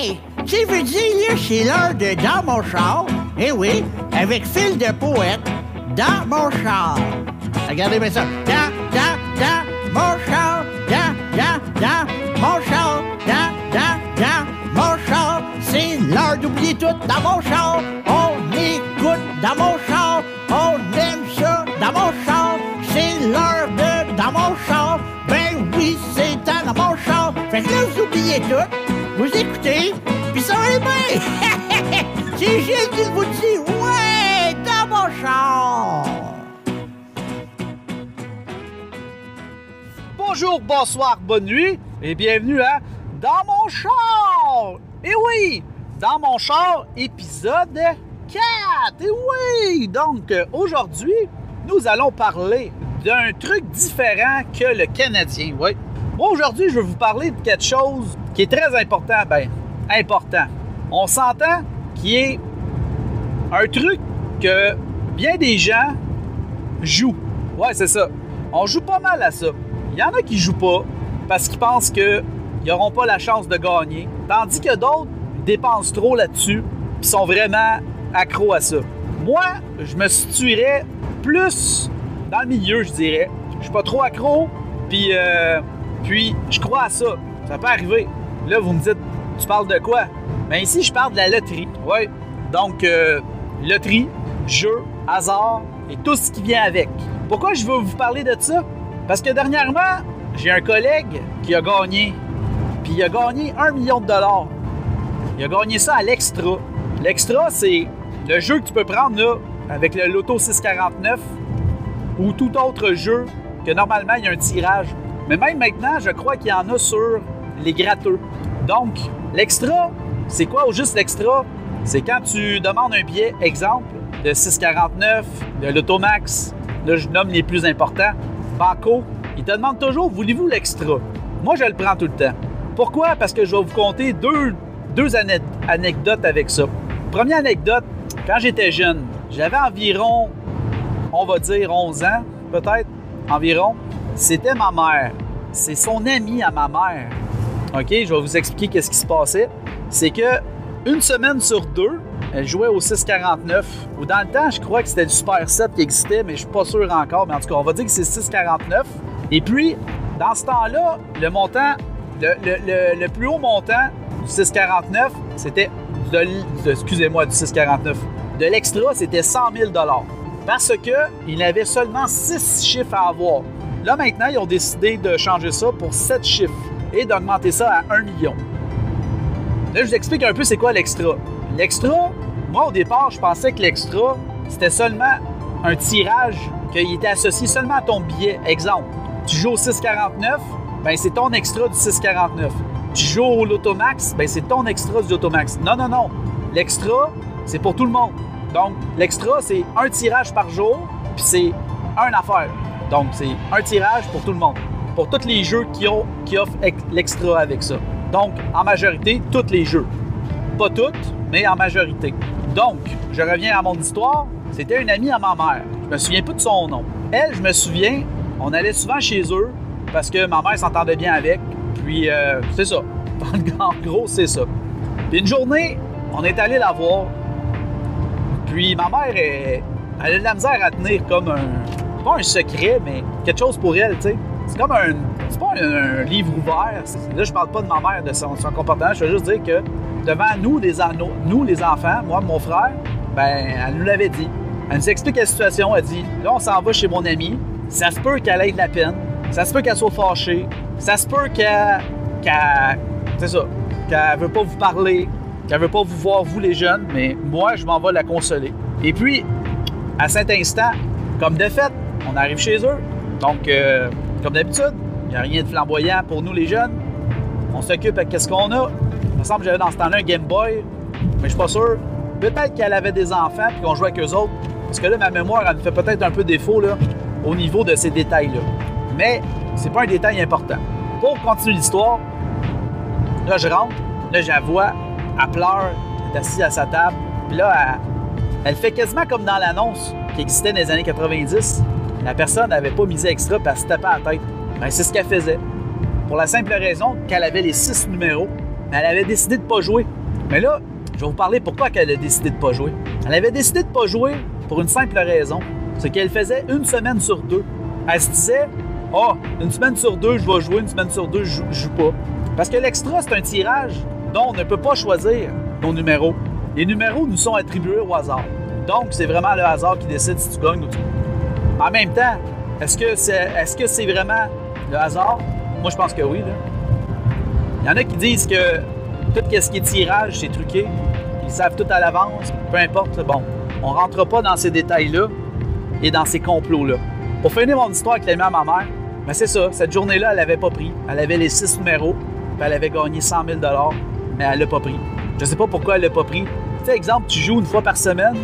Ouais! Tu veux dire, là, c'est l'heure de Dans mon char. Eh oui, avec fil de poète. Dans mon char. Regardez bien ça. Dans mon char. Dans mon char. Dans mon char. C'est l'heure d'oublier tout dans mon char. On écoute dans mon char. On aime ça dans mon char. C'est l'heure de dans mon char. Ben oui, c'est dans mon char. Fait que là, vous oubliez tout. Vous écoutez, puis ça va aller bien. C'est Gilles qui vous dit, ouais, dans mon char. Bonjour, bonsoir, bonne nuit et bienvenue à Dans mon char! Et oui, Dans mon char, épisode 4! Et oui! Donc, aujourd'hui, nous allons parler d'un truc différent que le Canadien, oui. Moi, aujourd'hui, je vais vous parler de quelque chose qui est très important. Ben, important. On s'entend qui est un truc que bien des gens jouent. Ouais, c'est ça. On joue pas mal à ça. Il y en a qui jouent pas parce qu'ils pensent qu'ils n'auront pas la chance de gagner, tandis que d'autres dépensent trop là-dessus et sont vraiment accros à ça. Moi, je me situerais plus dans le milieu, je dirais. Je suis pas trop accro, puis je crois à ça. Ça peut arriver. Là, vous me dites, tu parles de quoi? Bien ici, je parle de la loterie. Oui. Donc, loterie, jeu, hasard et tout ce qui vient avec. Pourquoi je veux vous parler de ça? Parce que dernièrement, j'ai un collègue qui a gagné. Puis il a gagné 1 million de dollars. Il a gagné ça à l'Extra. L'Extra, c'est le jeu que tu peux prendre là, avec le Loto 649 ou tout autre jeu que normalement, il y a un tirage. Mais même maintenant, je crois qu'il y en a sur les gratteux. Donc, l'Extra, c'est quoi au juste l'Extra? C'est quand tu demandes un billet, exemple, de 649, de l'Automax, là, je nomme les plus importants, Banco, ils te demandent toujours, voulez-vous l'Extra? Moi, je le prends tout le temps. Pourquoi? Parce que je vais vous conter deux anecdotes avec ça. Première anecdote, quand j'étais jeune, j'avais environ, on va dire 11 ans, peut-être, environ. C'était ma mère. C'est son amie à ma mère. OK, je vais vous expliquer qu'est-ce qui se passait. C'est que une semaine sur deux, elle jouait au 649. Ou dans le temps, je crois que c'était du Super 7 qui existait, mais je suis pas sûr encore. Mais en tout cas, on va dire que c'est 649. Et puis, dans ce temps-là, le montant, le plus haut montant du 649, c'était excusez-moi, du 649. De l'extra, c'était 100 000 $. Parce qu'il avait seulement 6 chiffres à avoir. Là, maintenant, ils ont décidé de changer ça pour 7 chiffres et d'augmenter ça à 1 million. Là, je vous explique un peu c'est quoi l'extra. L'extra, moi, au départ, je pensais que l'extra, c'était seulement un tirage qu'il était associé seulement à ton billet. Exemple, tu joues au 649, ben c'est ton extra du 649. Tu joues au Lotomax, ben c'est ton extra du Lotomax. Non, non, non. L'extra, c'est pour tout le monde. Donc, l'extra, c'est un tirage par jour, puis c'est une affaire. Donc, c'est un tirage pour tout le monde. Pour tous les jeux qui offrent l'extra avec ça. Donc, en majorité, tous les jeux. Pas toutes, mais en majorité. Donc, je reviens à mon histoire. C'était une amie à ma mère. Je me souviens pas de son nom. Elle, je me souviens, on allait souvent chez eux parce que ma mère s'entendait bien avec. Puis, c'est ça. En gros, c'est ça. Puis une journée, on est allé la voir. Puis ma mère, elle a de la misère à tenir comme pas un secret, mais quelque chose pour elle, tu sais. C'est comme c'est pas un livre ouvert. Là, je parle pas de ma mère, de son comportement. Je veux juste dire que devant nous, les enfants, moi et mon frère, ben, elle nous l'avait dit. Elle nous explique la situation. Elle dit, là, on s'en va chez mon amie. Ça se peut qu'elle ait de la peine. Ça se peut qu'elle soit fâchée. Ça se peut c'est ça, qu'elle veut pas vous parler, qu'elle veut pas vous voir, vous les jeunes, mais moi, je m'en vais la consoler. Et puis, à cet instant, comme de fait, on arrive chez eux. Donc, comme d'habitude, il n'y a rien de flamboyant pour nous les jeunes. On s'occupe avec ce qu'on a. Il me semble que j'avais dans ce temps-là un Game Boy, mais je suis pas sûr. Peut-être qu'elle avait des enfants et qu'on jouait avec eux autres. Parce que là, ma mémoire, elle me fait peut-être un peu défaut là, au niveau de ces détails-là. Mais c'est pas un détail important. Pour continuer l'histoire, là, je rentre. Là, je la vois. Elle pleure. Elle est assise à sa table. Puis là, elle fait quasiment comme dans l'annonce qui existait dans les années 90. La personne n'avait pas misé extra puis elle se tapait à la tête. Ben, c'est ce qu'elle faisait. Pour la simple raison qu'elle avait les 6 numéros mais elle avait décidé de ne pas jouer. Mais là, je vais vous parler pourquoi elle a décidé de ne pas jouer. Elle avait décidé de ne pas jouer pour une simple raison. C'est qu'elle faisait une semaine sur deux. Elle se disait, une semaine sur deux, je vais jouer, une semaine sur deux, je joue pas. Parce que l'extra, c'est un tirage dont on ne peut pas choisir nos numéros. Les numéros nous sont attribués au hasard. Donc, c'est vraiment le hasard qui décide si tu gagnes ou tu gagnes. En même temps, est-ce que c'est vraiment le hasard? Moi, je pense que oui. Là. Il y en a qui disent que tout ce qui est tirage, c'est truqué. Ils savent tout à l'avance. Peu importe. Bon, on ne rentre pas dans ces détails-là et dans ces complots-là. Pour finir mon histoire avec l'ami à ma mère, ben c'est ça. Cette journée-là, elle n'avait pas pris. Elle avait les 6 numéros, puis elle avait gagné 100 000 $, mais elle l'a pas pris. Je ne sais pas pourquoi elle l'a pas pris. Tu sais, exemple, tu joues une fois par semaine,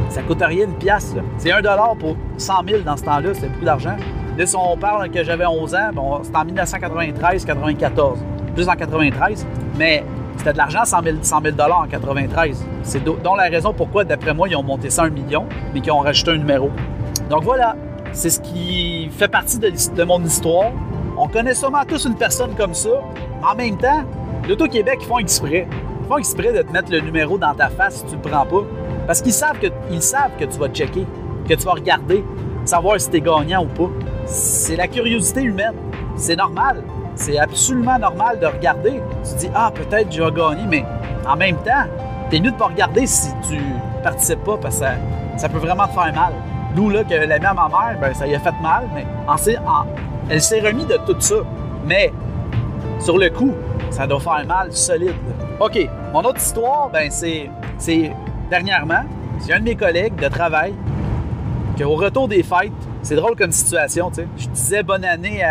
ça ne coûte rien, une pièce. C'est 1 $ pour 100 000 dans ce temps-là, c'est beaucoup d'argent. Là, si on parle que j'avais 11 ans, bon, c'était en 1993-94. Plus en 93, mais c'était de l'argent, 100 000 $ en 93. C'est donc la raison pourquoi, d'après moi, ils ont monté ça à 1 million, mais qu'ils ont rajouté un numéro. Donc voilà, c'est ce qui fait partie de mon histoire. On connaît sûrement tous une personne comme ça, mais en même temps, l'Auto-Québec, ils font exprès. Ils font exprès de te mettre le numéro dans ta face si tu ne le prends pas. Parce qu'ils savent que tu vas checker, que tu vas regarder, savoir si tu es gagnant ou pas. C'est la curiosité humaine. C'est normal. C'est absolument normal de regarder. Tu te dis, peut-être je vais gagner, mais en même temps, t'es mieux de ne pas regarder si tu ne participes pas parce que ça peut vraiment te faire mal. D'où là que l'ami à ma mère, ben, ça lui a fait mal, mais elle s'est remise de tout ça. Mais sur le coup, ça doit faire mal solide. Là. OK, mon autre histoire, ben c'est dernièrement, c'est un de mes collègues de travail qui, au retour des fêtes, c'est drôle comme situation, tu sais. Je disais bonne année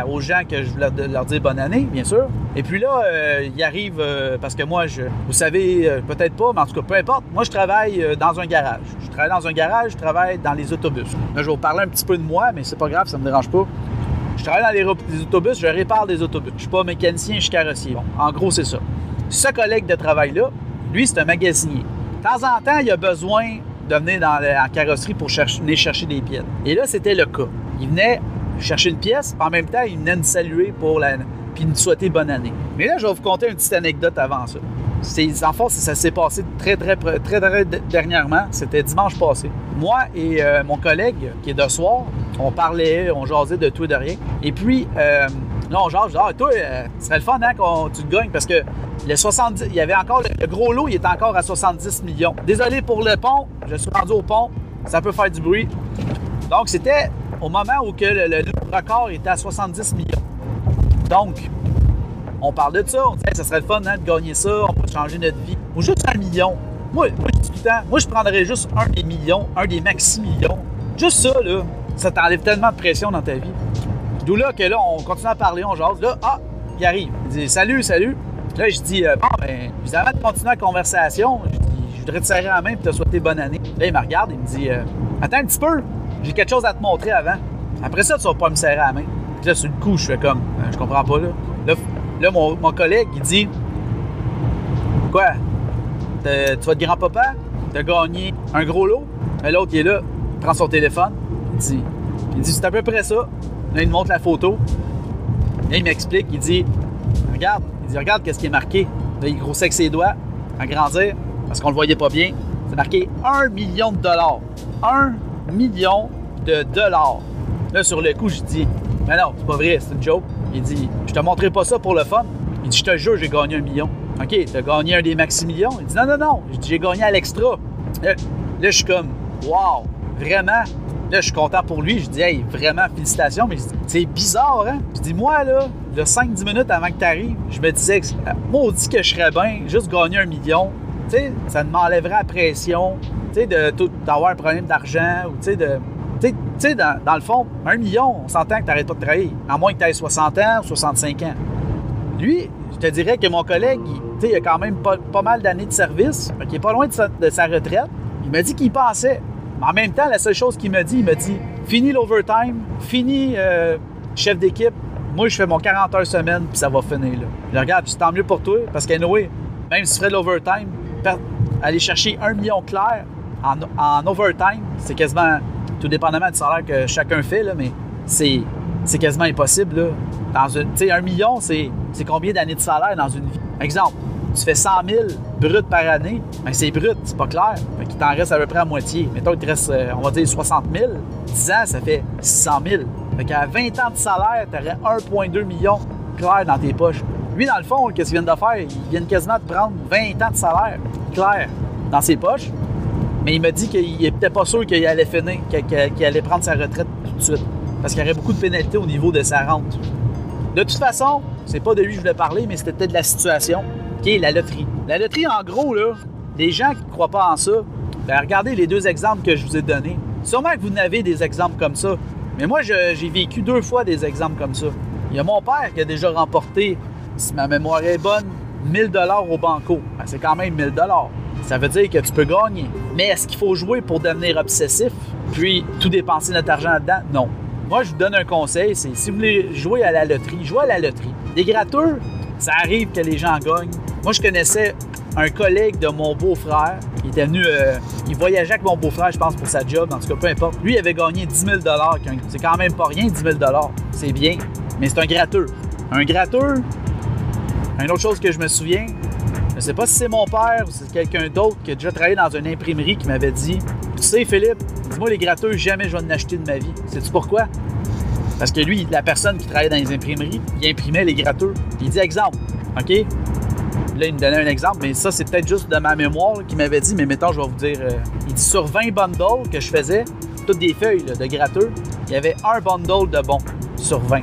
aux gens que je voulais leur dire bonne année, bien sûr. Et puis là, il arrive, parce que moi, vous savez, peut-être pas, mais en tout cas, peu importe. Moi, je travaille dans un garage. Je travaille dans les autobus. Là, je vais vous parler un petit peu de moi, mais c'est pas grave, ça me dérange pas. Je travaille dans les autobus, je répare des autobus. Je suis pas mécanicien, je suis carrossier. Bon, en gros, c'est ça. Ce collègue de travail-là, lui, c'est un magasinier. De temps en temps, il a besoin de venir en carrosserie pour venir chercher des pièces. Et là, c'était le cas. Il venait chercher une pièce, puis en même temps, il venait nous saluer puis nous souhaiter bonne année. Mais là, je vais vous conter une petite anecdote avant ça. En fait, ça s'est passé très dernièrement. C'était dimanche passé. Moi et mon collègue, qui est de soir, on parlait, on jasait de tout et de rien. Et puis, là, on jase, toi, ce serait le fun hein, quand tu te gagnes, parce que il y avait encore le gros lot, il était encore à 70 millions. Désolé pour le pont, je suis rendu au pont, ça peut faire du bruit. Donc, c'était au moment où le record était à 70 millions. Donc, on parlait de ça, on disait, ça serait le fun hein, de gagner ça, on peut changer notre vie. Ou juste 1 million. Moi, je dis tout le temps, moi, je prendrais juste un des millions, un des maxi-millions. Juste ça, là, ça t'enlève tellement de pression dans ta vie. D'où là que là, on continue à parler, on jase. Là, il arrive. Il dit, salut. Là, je dis, avant de continuer la conversation, je voudrais te serrer la main et te souhaiter bonne année. Là, il me regarde, il me dit, attends un petit peu, j'ai quelque chose à te montrer avant. Après ça, tu vas pas me serrer la main. Puis là, sur le coup, je fais comme, je comprends pas, là. Là, mon collègue, il dit, quoi? Tu vas être grand-papa? T'as gagné un gros lot? L'autre, il est là, il prend son téléphone, il dit, c'est à peu près ça. Là, il me montre la photo. Là, il m'explique, il dit, regarde qu'est-ce qui est marqué. Là, il grossait avec ses doigts, à grandir, parce qu'on le voyait pas bien. C'est marqué 1 million de dollars. 1 million de dollars. Là, sur le coup, je dis, mais non, c'est pas vrai, c'est une joke. Il dit, je te montrerai pas ça pour le fun. Il dit, je te jure, j'ai gagné 1 million. OK, t'as gagné un des maxi-millions? Il dit, non. Je dis, j'ai gagné à l'extra. Là, je suis comme, wow, vraiment? Là, je suis content pour lui. Je dis, hey, vraiment, félicitations. Mais je dis, c'est bizarre, hein? Je dis, moi, là, de 5-10 minutes avant que tu arrives, je me disais, maudit que je serais bien, juste gagner 1 million. Tu sais, ça m'enlèverait la pression, tu sais, d'avoir un problème d'argent, ou tu sais, dans le fond, 1 million, on s'entend que tu n'arrêtes pas de travailler, à moins que tu aies 60 ans ou 65 ans. Lui, je te dirais que mon collègue, il a quand même pas mal d'années de service, qui est pas loin de sa retraite. Il m'a dit qu'il pensait. Mais en même temps, la seule chose qu'il m'a dit, fini l'overtime, fini chef d'équipe, moi je fais mon 40 heures semaine, puis ça va finir là. Je regarde, puis c'est tant mieux pour toi, parce qu'anyway, même si tu ferais de l'overtime, aller chercher 1 million clair en overtime, c'est quasiment, tout dépendamment du salaire que chacun fait, là, mais c'est quasiment impossible. Là. Tu sais, 1 million, c'est combien d'années de salaire dans une vie? Exemple, tu fais 100 000 bruts par année, bien c'est brut, c'est pas clair. Fait qu'il t'en reste à peu près à moitié. Mettons qu'il te reste, on va dire 60 000. 10 ans, ça fait 600 000. Fait qu'à 20 ans de salaire, tu aurais 1,2 million clair dans tes poches. Lui, dans le fond, qu'est-ce qu'il vient de faire? Il vient quasiment de prendre 20 ans de salaire clair dans ses poches. Mais il m'a dit qu'il n'était pas sûr qu'il allait finir, qu'il allait prendre sa retraite tout de suite. Parce qu'il y aurait beaucoup de pénalités au niveau de sa rente. De toute façon, c'est pas de lui que je voulais parler, mais c'était peut-être de la situation, qui est la loterie. La loterie, en gros, là, les gens qui ne croient pas en ça, bien, regardez les 2 exemples que je vous ai donnés. Sûrement que vous en avez des exemples comme ça. Mais moi, j'ai vécu 2 fois des exemples comme ça. Il y a mon père qui a déjà remporté, si ma mémoire est bonne, 1 000 $ au banco. Ben, c'est quand même 1 000 $. Ça veut dire que tu peux gagner. Mais est-ce qu'il faut jouer pour devenir obsessif, puis tout dépenser notre argent là-dedans? Non. Moi, je vous donne un conseil, c'est si vous voulez jouer à la loterie, jouez à la loterie. Des gratteurs, ça arrive que les gens gagnent. Moi, je connaissais un collègue de mon beau-frère. Il était venu, il voyageait avec mon beau-frère, je pense, pour sa job. En tout cas, peu importe. Lui, il avait gagné 10 000 $. C'est quand même pas rien, 10 000 $. C'est bien, mais c'est un gratteur. Un gratteur, une autre chose que je me souviens, je ne sais pas si c'est mon père ou si c'est quelqu'un d'autre qui a déjà travaillé dans une imprimerie qui m'avait dit « Tu sais, Philippe, dis-moi les gratteurs, jamais je vais en acheter de ma vie. » Sais-tu pourquoi? Parce que lui, la personne qui travaillait dans les imprimeries, il imprimait les gratteurs. Il dit exemple, OK? Là, il me donnait un exemple, mais ça, c'est peut-être juste de ma mémoire qu'il m'avait dit, mais mettons, je vais vous dire, il dit sur 20 bundles que je faisais, toutes des feuilles là, de gratteurs, il y avait un bundle de bons sur 20.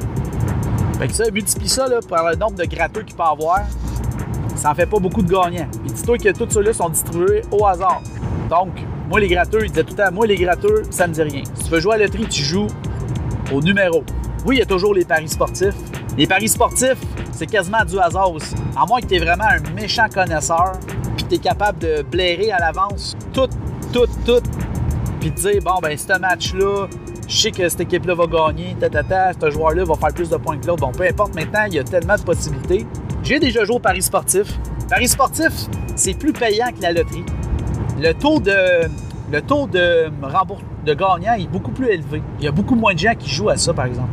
Fait que ça, multiplie ça là, par le nombre de gratteurs qu'il peut avoir, ça en fait pas beaucoup de gagnants. Puis dis-toi que tous ceux-là sont distribués au hasard. Donc, moi, les gratteurs, il disait tout le temps, moi, les gratteurs, ça me dit rien. Si tu veux jouer à la loterie, tu joues au numéro. Oui, il y a toujours les paris sportifs. Les paris sportifs, c'est quasiment du hasard aussi. À moins que tu es vraiment un méchant connaisseur, puis que tu es capable de blairer à l'avance tout, puis te dire, bon, ben, ce match-là, je sais que cette équipe-là va gagner, ce joueur-là va faire plus de points que l'autre. Bon, peu importe, maintenant, il y a tellement de possibilités. J'ai déjà joué au paris sportif. Paris sportif, c'est plus payant que la loterie. Le taux de gagnant est beaucoup plus élevé. Il y a beaucoup moins de gens qui jouent à ça, par exemple.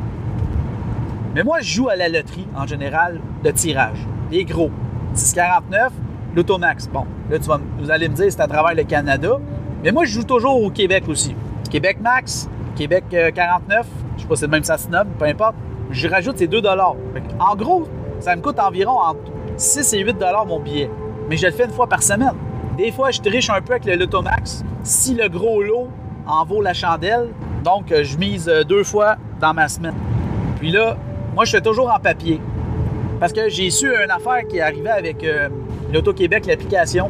Mais moi, je joue à la loterie, en général, de tirage. Les gros. 10,49, l'Automax. Bon, là, vous allez me dire, c'est à travers le Canada. Mais moi, je joue toujours au Québec aussi. Québec Max, Québec 49, je sais pas si c'est le même ça se nomme, peu importe. Je rajoute ces 2 $. En gros, ça me coûte environ entre 6 et 8 $ mon billet. Mais je le fais une fois par semaine. Des fois, je triche un peu avec le Lotomax. Si le gros lot en vaut la chandelle, donc je mise 2 fois dans ma semaine. Puis là, moi, je fais toujours en papier. Parce que j'ai su une affaire qui est arrivée avec l'Auto-Québec, l'application.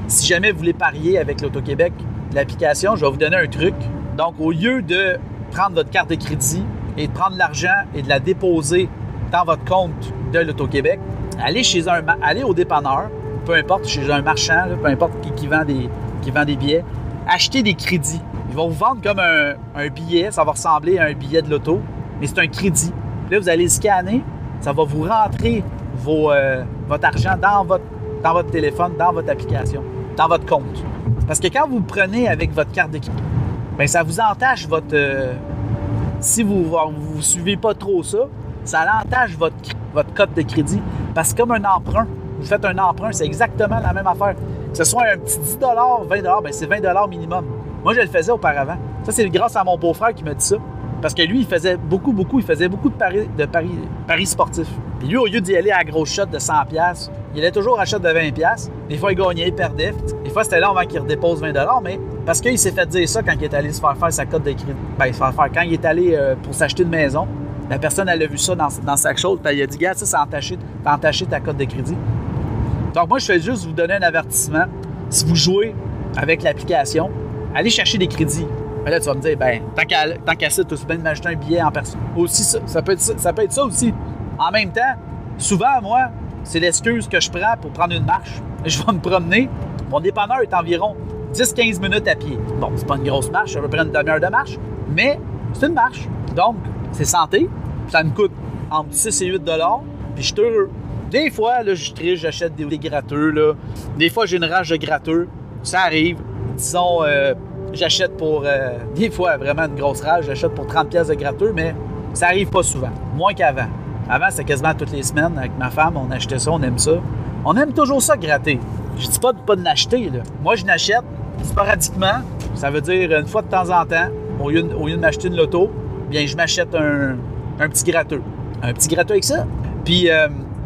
Si jamais vous voulez parier avec l'Auto-Québec, l'application, je vais vous donner un truc. Donc, au lieu de prendre votre carte de crédit et de prendre l'argent et de la déposer dans votre compte de l'Auto-Québec, allez au dépanneur, peu importe, chez un marchand, là, peu importe qui vend des billets, achetez des crédits. Ils vont vous vendre comme un billet, ça va ressembler à un billet de l'auto, mais c'est un crédit. Là, vous allez scanner, ça va vous rentrer votre argent dans votre téléphone, dans votre application, dans votre compte. Parce que quand vous le prenez avec votre carte de crédit, bien, ça vous entache votre... si vous ne suivez pas trop ça, ça entache votre code de crédit. Parce que comme un emprunt, vous faites un emprunt, c'est exactement la même affaire. Que ce soit un petit 10 $, 20 $, bien, c'est 20 $ minimum. Moi, je le faisais auparavant. Ça, c'est grâce à mon beau-frère qui m'a dit ça. Parce que lui, il faisait beaucoup de paris sportifs. Puis lui, au lieu d'y aller à la grosse shot de 100 $, il allait toujours à shot de 20 $. Des fois, il gagnait, il perdait. Des fois, c'était là avant qu'il redépose 20 $, mais parce qu'il s'est fait dire ça quand il est allé se faire sa cote de crédit. Bien, quand il est allé pour s'acheter une maison, la personne, elle a vu ça dans sa chose, puis elle a dit, gars, ça, t'as entaché ta cote de crédit. Donc, moi, je fais juste vous donner un avertissement. Si vous jouez avec l'application, allez chercher des crédits. Mais là, tu vas me dire, ben, tant qu'à ça, tu as bien de m'acheter un billet en personne. Aussi, ça peut être ça aussi. En même temps, souvent, moi, c'est l'excuse que je prends pour prendre une marche. Je vais me promener. Mon dépanneur est environ 10-15 minutes à pied. Bon, c'est pas une grosse marche, ça va prendre une demi-heure de marche, mais c'est une marche. Donc, c'est santé. Ça me coûte entre 6 et 8 $. Puis je suis heureux. Des fois, là, je triche, j'achète des gratteurs. Là. Des fois, j'ai une rage de gratteurs. Ça arrive. Disons, j'achète pour... des fois, vraiment une grosse rage. J'achète pour 30 $ de gratteurs, mais ça arrive pas souvent. Moins qu'avant. Avant, c'était quasiment toutes les semaines. Avec ma femme, on achetait ça, on aime ça. On aime toujours ça gratter. Je dis pas de l'acheter, là. Moi, je n'achète sporadiquement. Ça veut dire une fois de temps en temps, au lieu de m'acheter une loto, bien, je m'achète un petit gratteux. Un petit gratteux avec ça. Puis,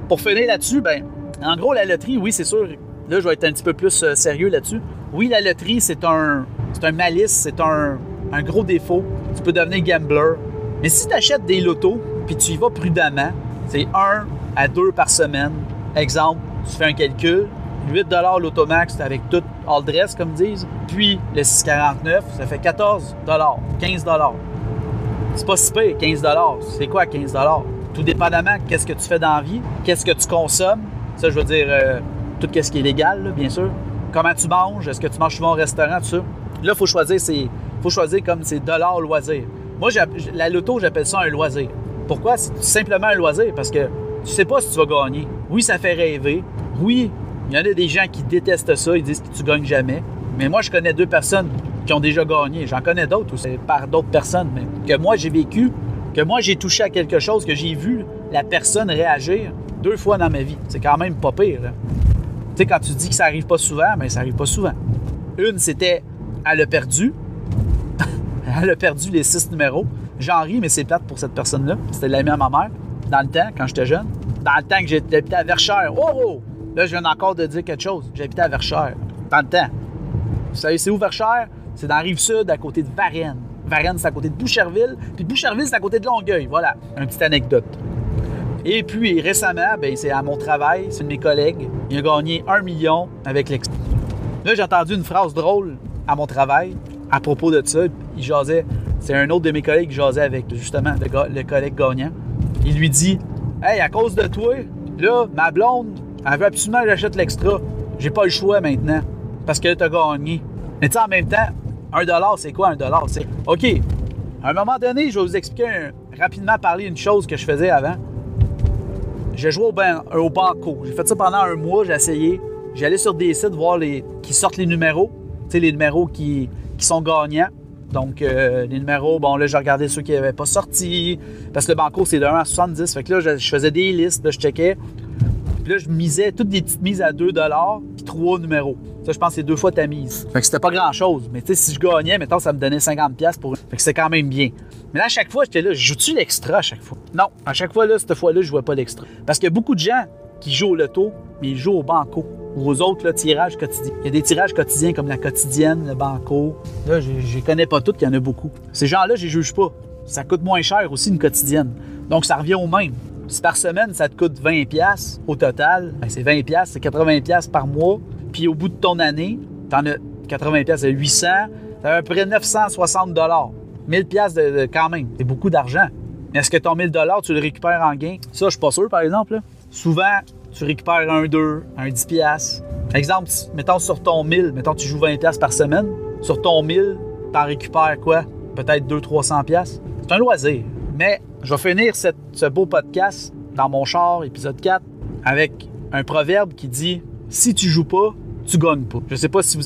pour finir là-dessus, ben, en gros, la loterie, oui, c'est sûr. Là, je vais être un petit peu plus sérieux là-dessus. Oui, la loterie, c'est un malice, c'est un gros défaut. Tu peux devenir gambler. Mais si tu achètes des lotos, puis tu y vas prudemment, c'est 1 à 2 par semaine. Exemple, tu fais un calcul, 8 $ l'automax avec tout all dress, comme disent, puis le 6,49, ça fait 14 $, 15 $. C'est pas si pire, 15 $. C'est quoi 15 $? Tout dépendamment, qu'est-ce que tu fais dans la vie, qu'est-ce que tu consommes. Ça, je veux dire, tout ce qui est légal, là, bien sûr. Comment tu manges, est-ce que tu manges souvent au restaurant, tout ça. Là, il faut choisir comme c'est $ loisir. Moi, la loto, j'appelle ça un loisir. Pourquoi? C'est simplement un loisir, parce que tu sais pas si tu vas gagner. Oui, ça fait rêver. Oui, il y en a des gens qui détestent ça, ils disent que tu gagnes jamais. Mais moi, je connais 2 personnes qui ont déjà gagné. J'en connais d'autres aussi, par d'autres personnes, mais que moi, j'ai vécu, que moi, j'ai touché à quelque chose, que j'ai vu la personne réagir 2 fois dans ma vie. C'est quand même pas pire. Tu sais, quand tu dis que ça arrive pas souvent, bien, ça arrive pas souvent. Une, c'était, elle a perdu. Elle a perdu les 6 numéros. J'en ris, mais c'est plate pour cette personne-là. C'était l'ami à ma mère, dans le temps, quand j'étais jeune. Dans le temps que j'habitais à Verchères. Oh! Là, je viens encore de dire quelque chose. J'habitais à Verchères. Dans le temps. Vous savez, c'est où Verchères? C'est dans la Rive-Sud, à côté de Varennes. Varennes, c'est à côté de Boucherville. Puis Boucherville, c'est à côté de Longueuil. Voilà, une petite anecdote. Et puis, récemment, ben, c'est à mon travail, c'est un de mes collègues. Il a gagné 1 million avec l'extra. Là, j'ai entendu une phrase drôle à mon travail à propos de ça. Il jasait. C'est un autre de mes collègues qui jasait avec, justement, le collègue gagnant. Il lui dit « Hey, à cause de toi, là, ma blonde, elle veut absolument que j'achète l'extra. J'ai pas le choix maintenant, parce que t'as gagné. » Mais tu sais, en même temps, 1 $, c'est quoi 1 $? C'est OK, à un moment donné, je vais vous expliquer rapidement parler une chose que je faisais avant. Je jouais au banco. J'ai fait ça pendant 1 mois, j'ai essayé. J'allais sur des sites voir qui sortent les numéros. Tu sais, les numéros qui sont gagnants. Donc, les numéros, bon, là, j'ai regardé ceux qui n'avaient pas sorti. Parce que le banco, c'est de 1 à 70. Fait que là, je faisais des listes, là, je checkais. Puis là, je misais toutes des petites mises à 2 $ puis 3 numéros. Ça, je pense que c'est 2 fois ta mise. Fait que c'était pas grand-chose. Mais tu sais, si je gagnais, mettons, ça me donnait 50$ pour... Fait que c'était quand même bien. Mais là, à chaque fois, j'étais là, je joue-tu l'extra à chaque fois? Non, à chaque fois, là, cette fois-là, je jouais pas l'extra. Parce qu'il y a beaucoup de gens qui jouent au loto, mais ils jouent au banco ou aux autres là, tirages quotidiens. Il y a des tirages quotidiens comme la quotidienne, le banco. Là, je les connais pas toutes, il y en a beaucoup. Ces gens-là, je les juge pas. Ça coûte moins cher aussi une quotidienne. Donc, ça revient au même. Si par semaine, ça te coûte 20$ au total, ben c'est 20$, c'est 80$ par mois. Puis au bout de ton année, t'en as 80$, c'est 800$, ça à peu près 960$. 1000$ quand même, c'est beaucoup d'argent. Mais est-ce que ton 1000$, tu le récupères en gain? Ça, je suis pas sûr, par exemple. Là. Souvent, tu récupères un 2, un 10$. Exemple, mettons sur ton 1000, mettons tu joues 20$ par semaine. Sur ton 1000, t'en récupères quoi? Peut-être 200-300$. C'est un loisir. Mais je vais finir ce beau podcast dans mon char, épisode 4, avec un proverbe qui dit « Si tu joues pas, tu gagnes pas ». Je sais pas si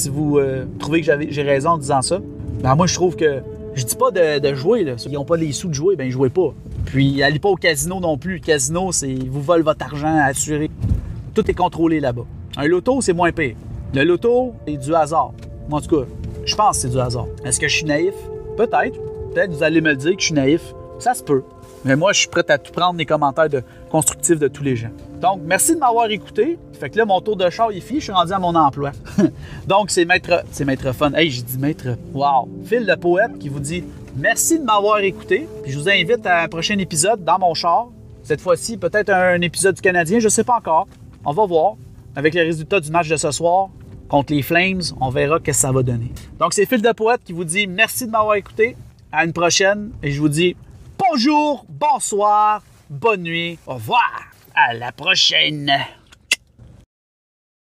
vous trouvez que j'ai raison en disant ça. Ben moi, je trouve que je dis pas de jouer. Là. Ceux qui n'ont pas les sous de jouer, ben jouez pas. Puis, allez pas au casino non plus. Le casino, ils vous volent votre argent assuré. Tout est contrôlé là-bas. Un loto, c'est moins pire. Le loto, c'est du hasard. En tout cas, je pense que c'est du hasard. Est-ce que je suis naïf? Peut-être. Peut-être vous allez me le dire que je suis naïf. Ça se peut. Mais moi, je suis prêt à tout prendre les commentaires constructifs de tous les gens. Donc, merci de m'avoir écouté. Fait que là, mon tour de char est fini. Je suis rendu à mon emploi. Donc, c'est Maître Fun. Hey, j'ai dit Maître. Wow. Phil le poète qui vous dit merci de m'avoir écouté. Puis je vous invite à un prochain épisode dans mon char. Cette fois-ci, peut-être un épisode du Canadien. Je ne sais pas encore. On va voir. Avec les résultats du match de ce soir contre les Flames, on verra ce que ça va donner. Donc, c'est Phil le poète qui vous dit merci de m'avoir écouté. À une prochaine. Et je vous dis bonjour, bonsoir, bonne nuit, au revoir, à la prochaine.